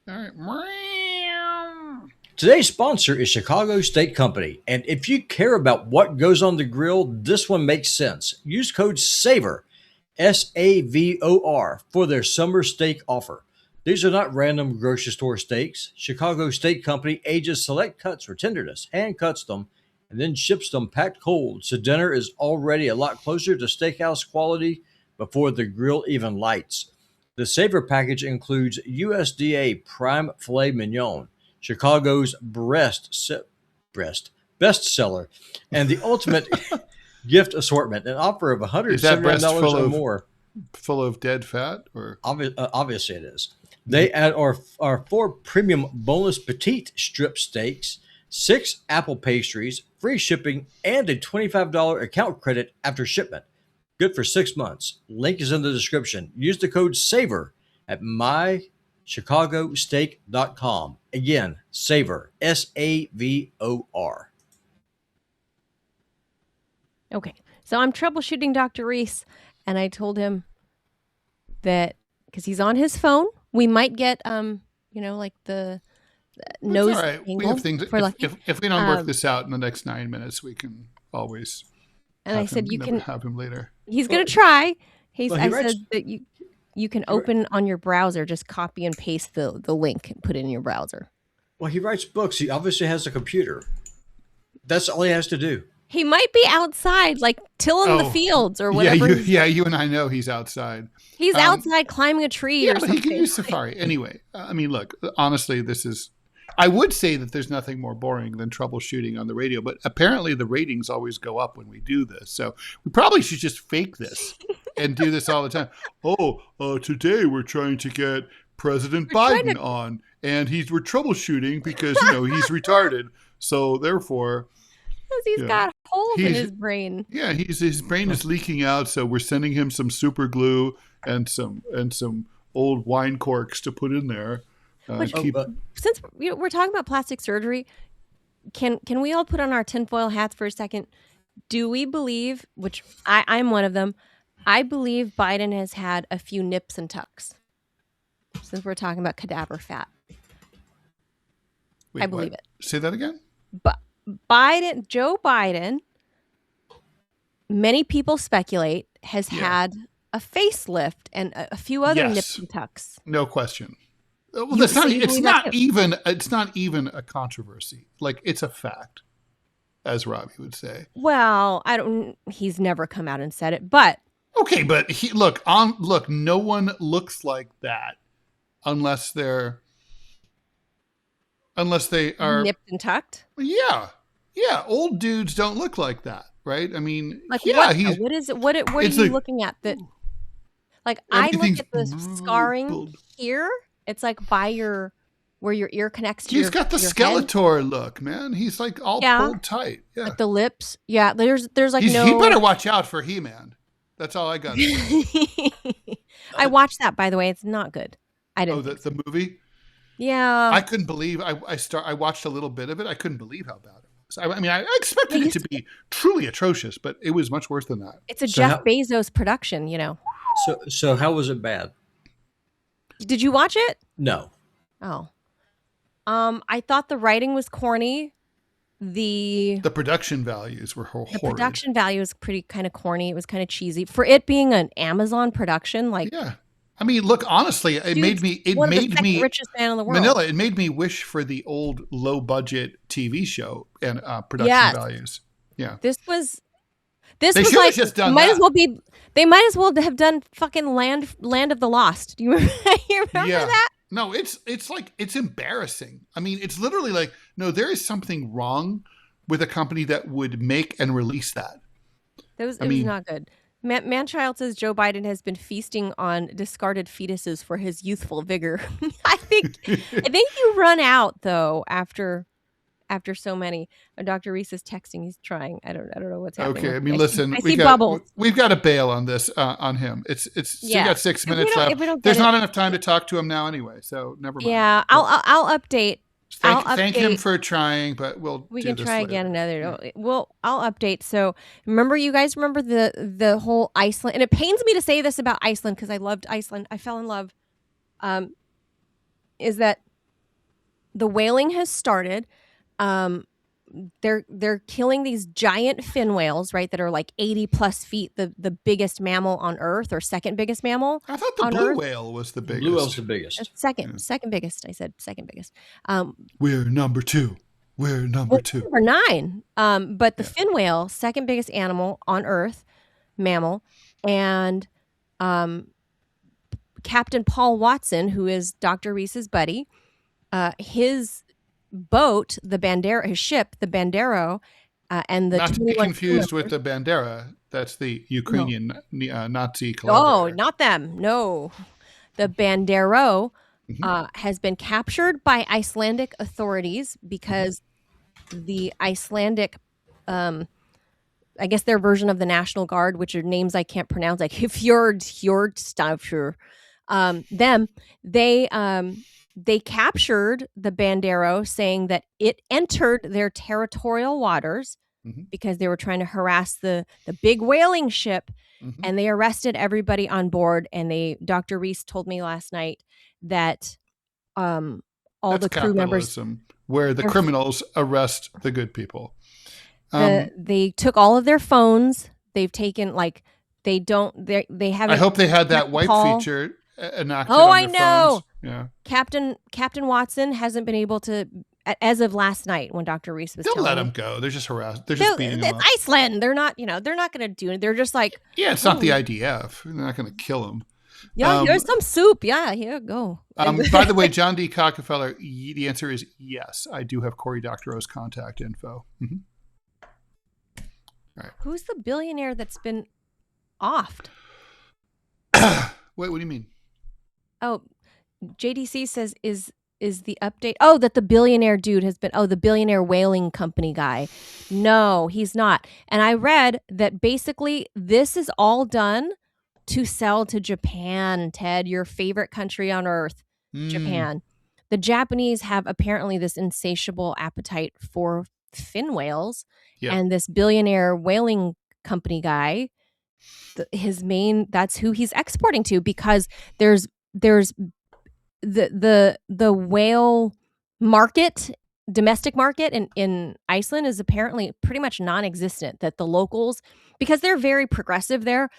All right. Today's sponsor is Chicago Steak Company. And if you care about what goes on the grill, this one makes sense. Use code SAVOR, SAVOR, for their summer steak offer. These are not random grocery store steaks. Chicago Steak Company ages select cuts for tenderness, hand cuts them, and then ships them packed cold, so dinner is already a lot closer to steakhouse quality before the grill even lights. The Savor package includes USDA prime filet mignon, Chicago's bestseller, and the ultimate gift assortment, an offer of $179 or more. Full of dead fat? Or obviously it is. They add our 4 premium boneless petite strip steaks, 6 apple pastries, free shipping, and a $25 account credit after shipment. Good for 6 months. Link is in the description. Use the code SAVOR at mychicagosteak.com. Again, SAVOR, SAVOR. Okay, so I'm troubleshooting Dr. Reese, and I told him that because he's on his phone, we might get, like the nose all right. angle. We have things. If we don't work this out in the next 9 minutes, we can always. And I said, have him later. He's going to try. I writes, said that you can open on your browser, just copy and paste the link and put it in your browser. Well, he writes books. He obviously has a computer. That's all he has to do. He might be outside, like tilling the fields or whatever. You and I know he's outside. He's outside climbing a tree or something. He can use Safari. Anyway, I mean, look, honestly, I would say that there's nothing more boring than troubleshooting on the radio, but apparently the ratings always go up when we do this. So we probably should just fake this and do this all the time. Today we're trying to get President Biden on, and we're troubleshooting because, he's retarded. So therefore... Because he's got holes in his brain. Yeah, his brain is leaking out, so we're sending him some super glue and some old wine corks to put in there. Since we're talking about plastic surgery, can we all put on our tinfoil hats for a second? Do we believe, which I'm one of them, I believe Biden has had a few nips and tucks. Since we're talking about cadaver fat. Wait, I believe it. Say that again? But Joe Biden, many people speculate, has had a facelift and a few other nips and tucks. No question. Well, it's not even a controversy. Like, it's a fact, as Robbie would say. Well, he's never come out and said it, but okay, but no one looks like that unless they are nipped and tucked. Yeah. Old dudes don't look like that, right? I mean, what is it? What are you looking at? That, like, I look at the scarring here. It's like by where your ear connects to. He's got the Skeletor look, man. He's like all pulled tight. Yeah, like the lips. Yeah, there's like He better watch out for He-Man. That's all I got. I watched that, by the way. It's not good. I didn't. Oh, the movie. Yeah, I couldn't believe. I watched a little bit of it. I couldn't believe how bad it was. I mean, I expected it to be truly atrocious, but it was much worse than that. It's a Jeff Bezos production, So how was it bad? Did you watch it? No. Oh. I thought the writing was corny. The production values were horrid. The production value was pretty kind of corny. It was kind of cheesy. For it being an Amazon production, like... Yeah. I mean, look, honestly, it made me richest man in the world. Manila, it made me wish for the old low budget TV show and production values. Yeah. This was like just done they might as well have done fucking Land of the Lost. Do you remember, that? No, it's like, it's embarrassing. I mean, it's literally like, no, there is something wrong with a company that would make and release that. It was not good. Manchild says Joe Biden has been feasting on discarded fetuses for his youthful vigor. I think you run out though after so many. Dr. Reese is texting. He's trying. I don't know what's happening. Okay, I mean, listen, we've got to bail on this on him. It's we got 6 minutes left. There's not enough time to talk to him now anyway, so never mind. Yeah, I'll update. Thank him for trying, but we can try later. again another. I'll update. So remember the whole Iceland, and it pains me to say this about Iceland because I loved Iceland. I fell in love. Is that the whaling has started? They're killing these giant fin whales, right? That are like 80 plus feet, the biggest mammal on Earth, or second biggest mammal. I thought the blue whale was the biggest. Blue whale's the biggest. Second biggest. I said second biggest. We're number 2. We're number 2. Number 9. But the fin whale, second biggest animal on Earth, mammal, and Captain Paul Watson, who is Dr. Reese's buddy, his boat, his ship, the Bandero, and the... Not to be confused with the Bandera. That's the Ukrainian Nazi collaborator. Oh, not them. No. The Bandero has been captured by Icelandic authorities because the Icelandic... I guess their version of the National Guard, which are names I can't pronounce, like Fjordstafur, they captured the Bandero, saying that it entered their territorial waters because they were trying to harass the big whaling ship, and they arrested everybody on board. And Dr. Reese told me last night that all all the crew members. Capitalism, where the criminals arrest the good people. They took all of their phones. They've taken they haven't. I hope they had that wipe feature enacted. Oh, on I their know. Phones. Yeah. Captain Watson hasn't been able to, as of last night when Dr. Reese was. They'll telling let me. them go. They're just harassed. They're just beating them up. It's Iceland. They're not. They're not going to do it. They're just like. Yeah, it's not the IDF. They're not going to kill them. Yeah, here's some soup. Yeah, here, go. By the way, John D. Cockefeller, the answer is yes. I do have Cory Doctorow's contact info. Mm-hmm. All right. Who's the billionaire that's been offed? Wait, what do you mean? Oh, JDC says is the update. Oh, that the billionaire dude has been. Oh, the billionaire whaling company guy. No, he's not. And I read that basically this is all done to sell to Japan, Ted, your favorite country on earth, Japan. The Japanese have apparently this insatiable appetite for fin whales, and this billionaire whaling company guy, that's who he's exporting to, because there's the whale market, domestic market in Iceland is apparently pretty much non-existent. That the locals, because they're very progressive there,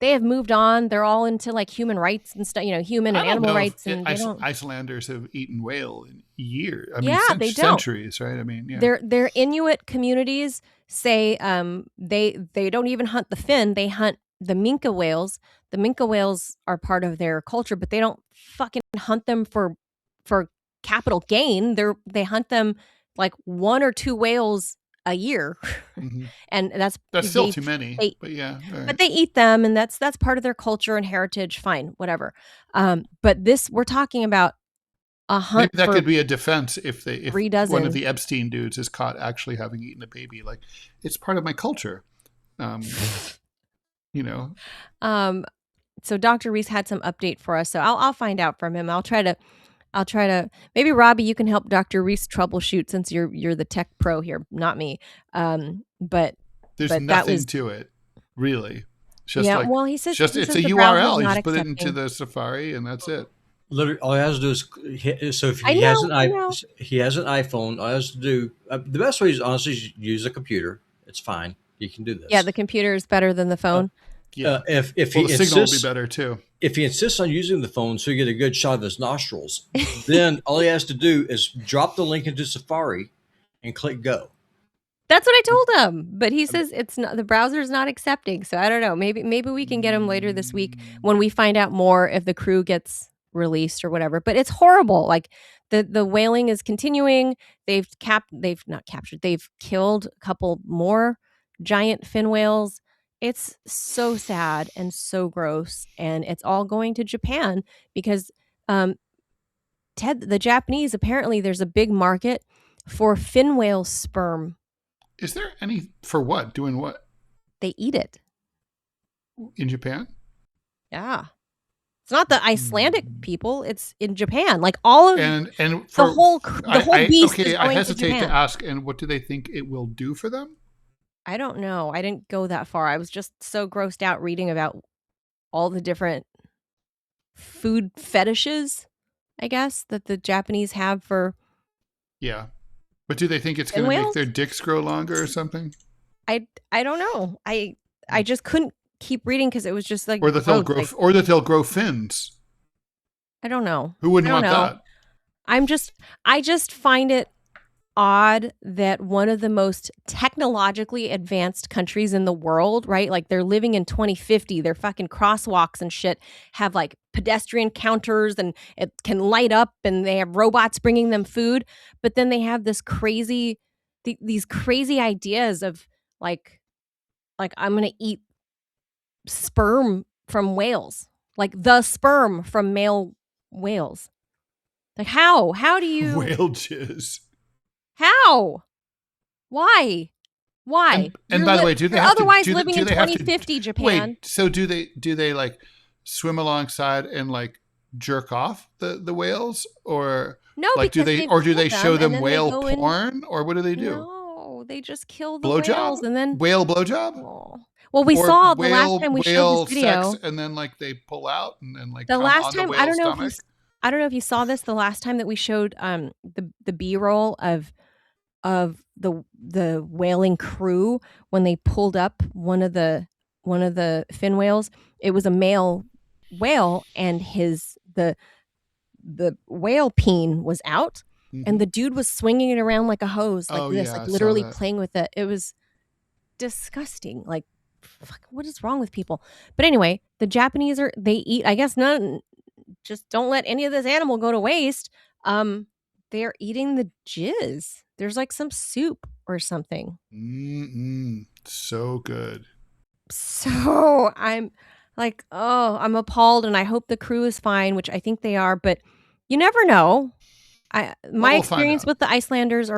they have moved on. They're all into like human rights and stuff, human and animal rights. And Icelanders have eaten whale in years. They don't. Centuries, right? I mean, Their Inuit communities say they don't even hunt the fin. They hunt the minke whales. The minke whales are part of their culture, but they don't fucking hunt them for capital gain. They hunt them like 1 or 2 whales a year. Mm-hmm. And that's still too many, but yeah. Right. But they eat them, and that's part of their culture and heritage. Fine, whatever. But we're talking about a hunt. Maybe that could be a defense if one of the Epstein dudes is caught actually having eaten a baby. Like, it's part of my culture. So Dr. Reese had some update for us. So I'll find out from him. I'll try to maybe Robbie, you can help Dr. Reese troubleshoot, since you're the tech pro here, not me. But there's nothing to it, really. It's just he says it's a URL. You just put it into the Safari, and that's it. Literally, all he has to do is, so if he has an iPhone, all he has to do, the best way is honestly use a computer. It's fine. You can do this. Yeah, the computer is better than the phone. If the signal will be better too. If he insists on using the phone so you get a good shot of his nostrils, then all he has to do is drop the link into Safari and click go. That's what I told him, but he says it's not, the browser's not accepting. So I don't know. Maybe we can get him later this week when we find out more if the crew gets released or whatever. But it's horrible. Like the whaling is continuing. They've killed a couple more giant fin whales. It's so sad and so gross, and it's all going to Japan because Ted, the Japanese, apparently there's a big market for fin whale sperm. Is there any for what? Doing what? They eat it in Japan. Yeah, it's not the Icelandic people; it's in Japan. Like all of the whole beast. Okay, is going I hesitate to ask. And what do they think it will do for them? I don't know. I didn't go that far. I was just so grossed out reading about all the different food fetishes, I guess, that the Japanese have for. Yeah. But do they think it's going to make their dicks grow longer or something? I don't know. I just couldn't keep reading because it was just like. Or that they'll grow fins. I don't know. Who wouldn't want that? I just find it odd that one of the most technologically advanced countries in the world, right? Like they're living in 2050, their fucking crosswalks and shit have like pedestrian counters and it can light up and they have robots bringing them food. But then they have this these crazy ideas of like I'm going to eat sperm from whales, like the sperm from male whales. Like how do you whale jizz? How? Why? And by the way, do they have otherwise to, do living they, do in they 2050 Japan? Wait, so do they like swim alongside and like jerk off the whales, or no? Like do they show them whale porn, or what do they do? No, they just kill the whales and then whale blowjob. Oh. Well, we saw the last time we showed this video, sex, and then like they pull out and then like the last time I don't know. I don't know if you saw this the last time that we showed the B-roll of the whaling crew when they pulled up one of the fin whales. It was a male whale, and the whale peen was out, and the dude was swinging it around like a hose, like this, like literally playing with it. It was disgusting. Like, fuck, what is wrong with people? But anyway, the Japanese they eat, I guess, just don't let any of this animal go to waste. They're eating the jizz. There's like some soup or something. So good. So I'm like, oh, I'm appalled, and I hope the crew is fine, which I think they are, but you never know. My experience with the Icelanders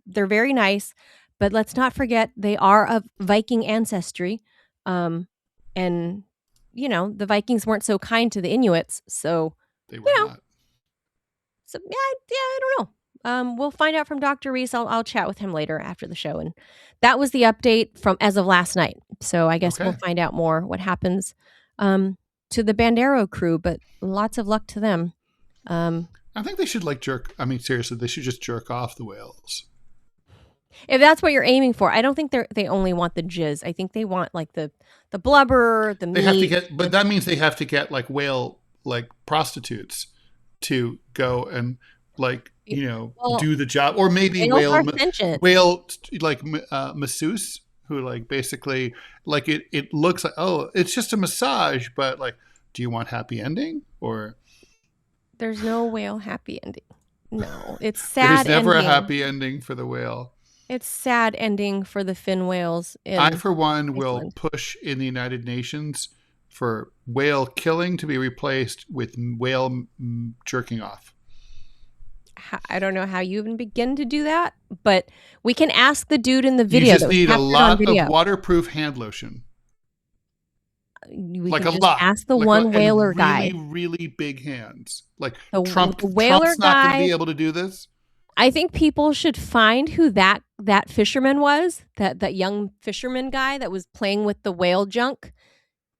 they're very nice, but let's not forget they are of Viking ancestry. And the Vikings weren't so kind to the Inuits, so they were not. So I don't know. We'll find out from Dr. Reese. I'll chat with him later after the show. And that was the update from as of last night. So I guess we'll find out more what happens to the Bandero crew, but lots of luck to them. I think they should seriously, they should just jerk off the whales. If that's what you're aiming for. I don't think they only want the jizz. I think they want like the blubber, the meat. They have to get, but that means they have to get like whale, like prostitutes to go and do the job, or maybe whale like masseuse who like basically like it looks like, oh, it's just a massage, but like, do you want happy ending? Or there's no whale happy ending. No, it's sad. There's never a happy ending for the whale. It's sad ending for the fin whales. I, for one, will push in the United Nations for whale killing to be replaced with whale jerking off. I don't know how you even begin to do that, but we can ask the dude in the video. You just need a lot of waterproof hand lotion. We like can a lot. Ask the like one whaler really, guy. Really big hands. Like the whaler Trump's not going to be able to do this. I think people should find who that fisherman was, that young fisherman guy that was playing with the whale junk.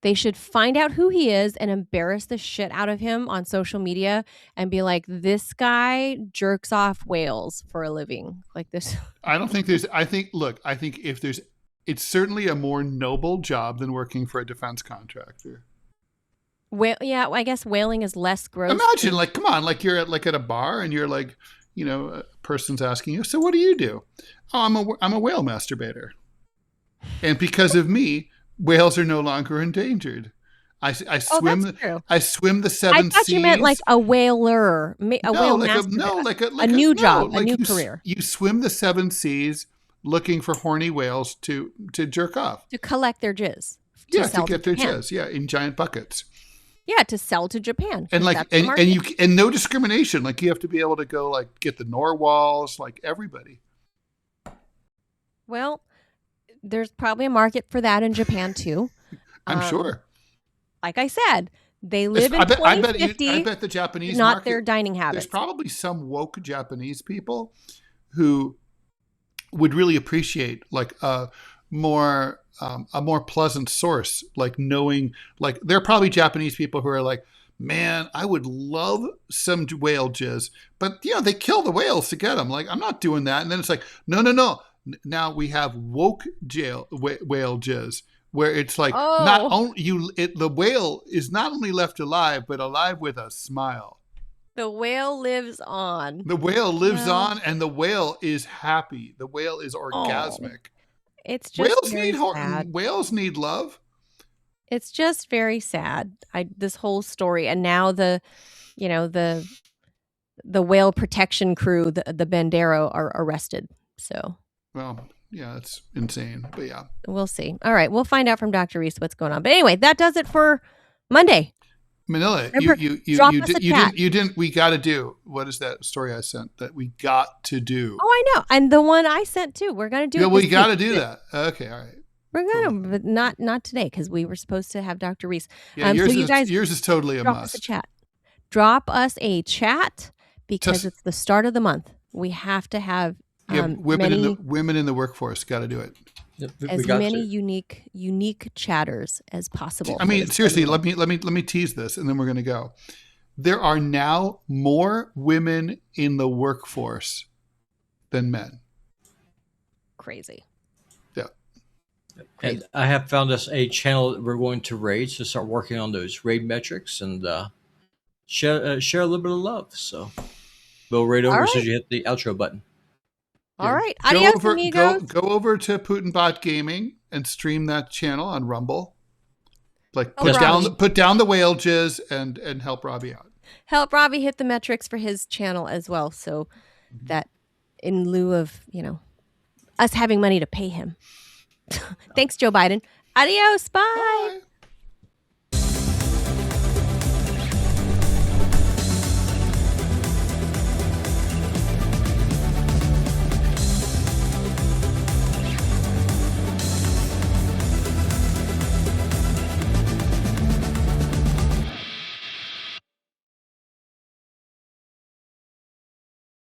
They should find out who he is and embarrass the shit out of him on social media and be like, this guy jerks off whales for a living. Like this. I think if there's, it's certainly a more noble job than working for a defense contractor. Well, yeah, I guess whaling is less gross. Imagine, like, come on, like you're at a bar and you're like, a person's asking you, so what do you do? Oh, I'm a whale masturbator. And because of me, whales are no longer endangered. I swim the seven seas. I thought you meant like a whaler, whale masturbator. A new job, a new career. You swim the seven seas looking for horny whales to jerk off. To collect their jizz. To get their jizz. Yeah, in giant buckets. Yeah, to sell to Japan. And like and no discrimination. Like you have to be able to go like get the narwhals, like everybody. Well, there's probably a market for that in Japan too. I'm sure. Like I said, they live in 2050. I bet the Japanese not market, their dining habits. There's probably some woke Japanese people who would really appreciate like a more pleasant source, like knowing, like there are probably Japanese people who are like, man, I would love some whale jizz, but they kill the whales to get them. Like, I'm not doing that. And then it's like, no. Now we have woke whale jizz, where it's like not only the whale is not only left alive, but alive with a smile. The whale lives on. The whale lives on, and the whale is happy. The whale is orgasmic. It's just whales need love. It's just very sad. This whole story, and now the whale protection crew, the Bandero, are arrested. So. Well, yeah, it's insane, but yeah. We'll see. All right, we'll find out from Dr. Reese what's going on. But anyway, that does it for Monday. Manila, you didn't. We got to do. What is that story I sent that we got to do? Oh, I know, and the one I sent too. We're gonna do. Yeah, we got to do that. Okay, all right. We're gonna, but not today because we were supposed to have Dr. Reese. Yeah, yours is totally a must. Us a chat. Drop us a chat because it's the start of the month. We have to have. Women in the workforce got to do it. As many unique chatters as possible. I mean, seriously, let me tease this, and then we're going to go. there are now more women in the workforce than men. Crazy. Yeah. And I have found us a channel that we're going to raid, so start working on those raid metrics and share a little bit of love. So we'll raid over as soon as you hit the outro button. All right. Adios, amigos. Go over to Putinbot Gaming and stream that channel on Rumble. Like put down the whale jizz and help Robbie out. Help Robbie hit the metrics for his channel as well, so that in lieu of us having money to pay him. Thanks, Joe Biden. Adios. Bye.